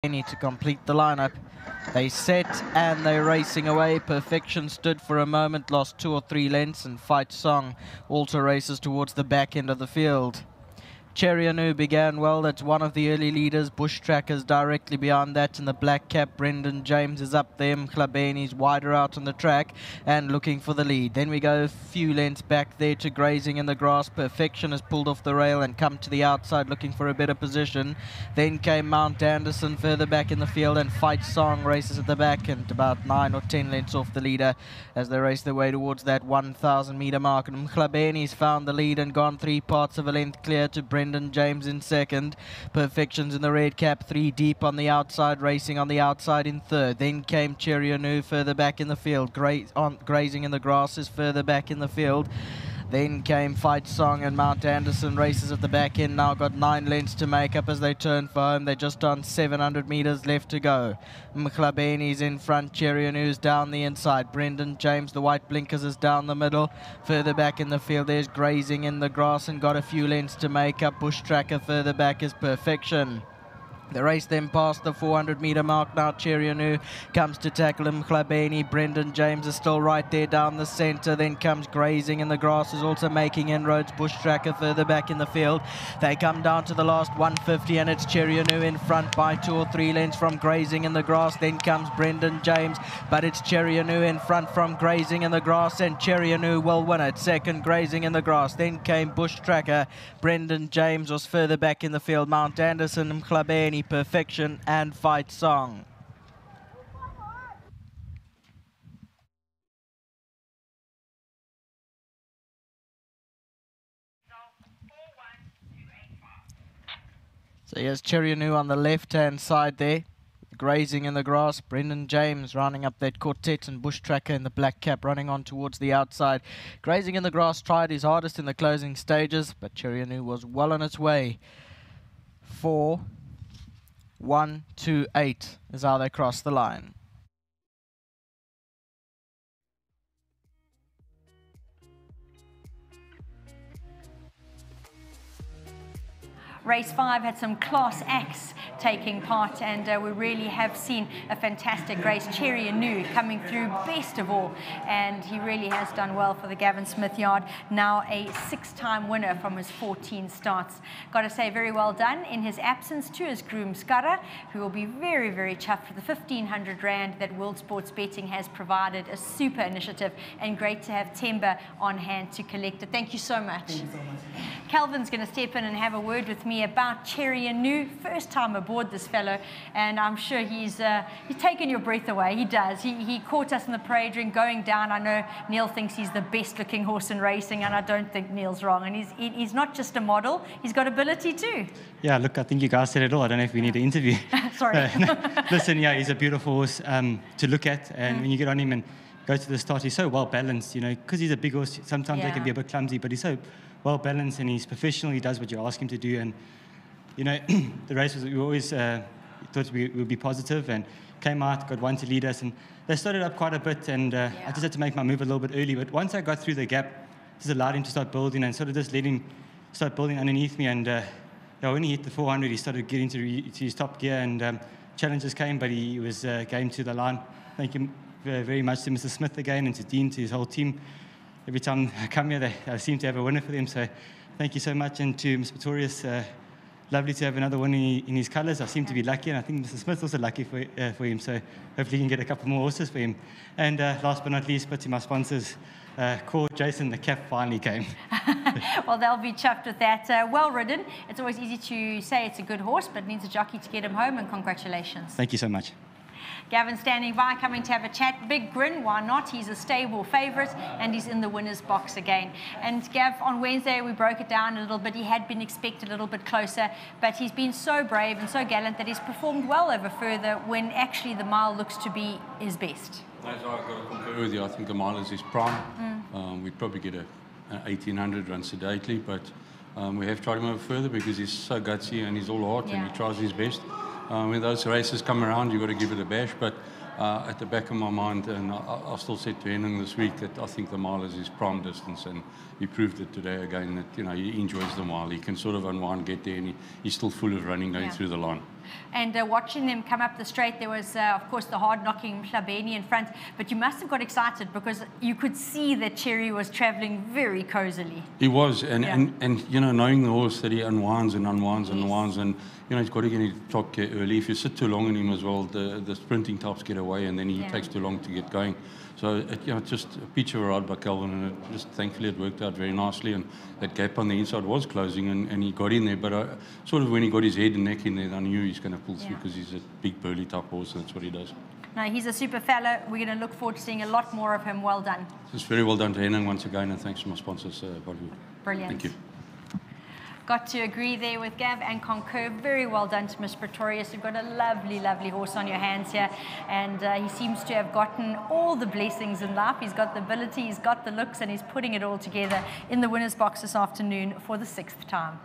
Mchlabeni to complete the lineup. They set and they're racing away. Perfection stood for a moment, lost 2 or 3 lengths, and Fight Song also races towards the back end of the field. Cherry Anu began well. That's one of the early leaders. Bush Trackers directly beyond that, and the black cap Brendan James is up there. Mchlabeni's wider out on the track and looking for the lead. Then we go a few lengths back there to Grazing in the Grass. Perfection has pulled off the rail and come to the outside looking for a better position. Then came Mount Anderson further back in the field, and Fight Song races at the back and about 9 or 10 lengths off the leader as they race their way towards that 1,000 meter mark. And Mchlabeni's found the lead and gone 3 parts of a length clear to Brendan James in second. Perfection's in the red cap, 3 deep on the outside, racing on the outside in third. Then came Cherry Anu further back in the field. Grazing in the Grass is further back in the field. Then came Fight Song, and Mount Anderson races at the back end. Now got 9 lengths to make up as they turn for home. They're just on 700 meters left to go. Mchlabeni's in front. Cherry Anu's down the inside. Brendan James, the white blinkers, is down the middle. Further back in the field, there's Grazing in the Grass and got a few lengths to make up. Bush Tracker further back is Perfection. The race then past the 400 meter mark. Now Cherry Anu comes to tackle him. Mchlabeni, Brendan James is still right there down the center. Then comes Grazing in the Grass, is also making inroads. Bush Tracker further back in the field. They come down to the last 150, and it's Cherry Anu in front by 2 or 3 lengths from Grazing in the Grass. Then comes Brendan James, but it's Cherry Anu in front from Grazing in the Grass, and Cherry Anu will win it. Second, Grazing in the Grass. Then came Bush Tracker. Brendan James was further back in the field. Mount Anderson, Mchlabeni, Perfection and Fight Song. So here's Cherry Anu on the left-hand side there. Grazing in the Grass, Brendan James rounding up that quartet, and Bush Tracker in the black cap running on towards the outside. Grazing in the Grass tried his hardest in the closing stages, but Cherry Anu was well on its way. 4, 1, 2, 8 is how they cross the line. Race 5 had some class acts taking part, and we really have seen a fantastic race. Cherry Anu coming through best of all, and he really has done well for the Gavin Smith yard. Now a 6-time winner from his 14 starts. Got to say, very well done in his absence to his groom Skara, who will be very, very chuffed for the 1,500 Rand that World Sports Betting has provided. A super initiative, and great to have Temba on hand to collect it. Thank you so much. Thank you so much. Calvin's going to step in and have a word with me about Cherry Anu. First time aboard this fellow, and I'm sure he's taken your breath away. He does. He caught us in the parade ring going down. I know Neil thinks he's the best looking horse in racing, and I don't think Neil's wrong. And he's not just a model, he's got ability too. Yeah, look, I think you guys said it all. I don't know if we need an interview. Sorry. Listen, yeah, he's a beautiful horse to look at, and when you get on him and go to the start, he's so well balanced, you know, because he's a big horse. Sometimes they can be a bit clumsy, but he's so well balanced, and he's professional. He does what you ask him to do, and you know, the race was, we always thought we would be positive, and came out, got one to lead us, and they started up quite a bit, and I just had to make my move a little bit early. But once I got through the gap, just allowed him to start building, and sort of just let him start building underneath me. And when he hit the 400, he started getting to his top gear, and challenges came, but he was game to the line. Thank you very much to Mr. Smith again, and to Dean, to his whole team. Every time I come here, I seem to have a winner for them, so thank you so much. And to Mr. Pretorius, lovely to have another one in his colours. I seem to be lucky, and I think Mr. Smith's also lucky for him, so hopefully he can get a couple more horses for him. And last but not least, but to my sponsors, Core, Jason, the cap finally came. Well, they'll be chuffed with that. Well ridden. It's always easy to say it's a good horse, but it needs a jockey to get him home, and congratulations. Thank you so much. Gavin standing by, coming to have a chat. Big grin, why not? He's a stable favourite, and he's in the winner's box again. And Gav, on Wednesday we broke it down a little bit. He had been expected a little bit closer, but he's been so brave and so gallant that he's performed well over further when actually the mile looks to be his best. I've got to concur with you. I think the mile is his prime. We'd probably get a 1,800 run sedately, but we have tried him over further because he's so gutsy and he's all heart and he tries his best. When those races come around, you've got to give it a bash. But at the back of my mind, and I still said to Henning this week that I think the mile is his prime distance, and he proved it today again that, you know, he enjoys the mile. He can sort of unwind, get there, and he's still full of running going through the line. And watching them come up the straight, there was, of course, the hard-knocking Mhlabeni in front. But you must have got excited because you could see that Cherry was traveling very cozily. He was, and you know, knowing the horse that he unwinds and unwinds and unwinds, and you know, he's got to get his top gear early. If you sit too long on him as well, the sprinting tops get away, and then he takes too long to get going. So, you know, just a peach of a ride by Calvin, and it just thankfully it worked out very nicely, and that gap on the inside was closing, and he got in there. But sort of when he got his head and neck in there, I knew he's going to pull through because he's a big burly type horse, and that's what he does. No, he's a super fella. We're going to look forward to seeing a lot more of him. Well done. It's very well done to Henning once again, and thanks to my sponsors, Bollywood. Brilliant. Thank you. Got to agree there with Gav and concur. Very well done to Miss Pretorius. You've got a lovely, lovely horse on your hands here. And he seems to have gotten all the blessings in life. He's got the ability, he's got the looks, and he's putting it all together in the winner's box this afternoon for the 6th time.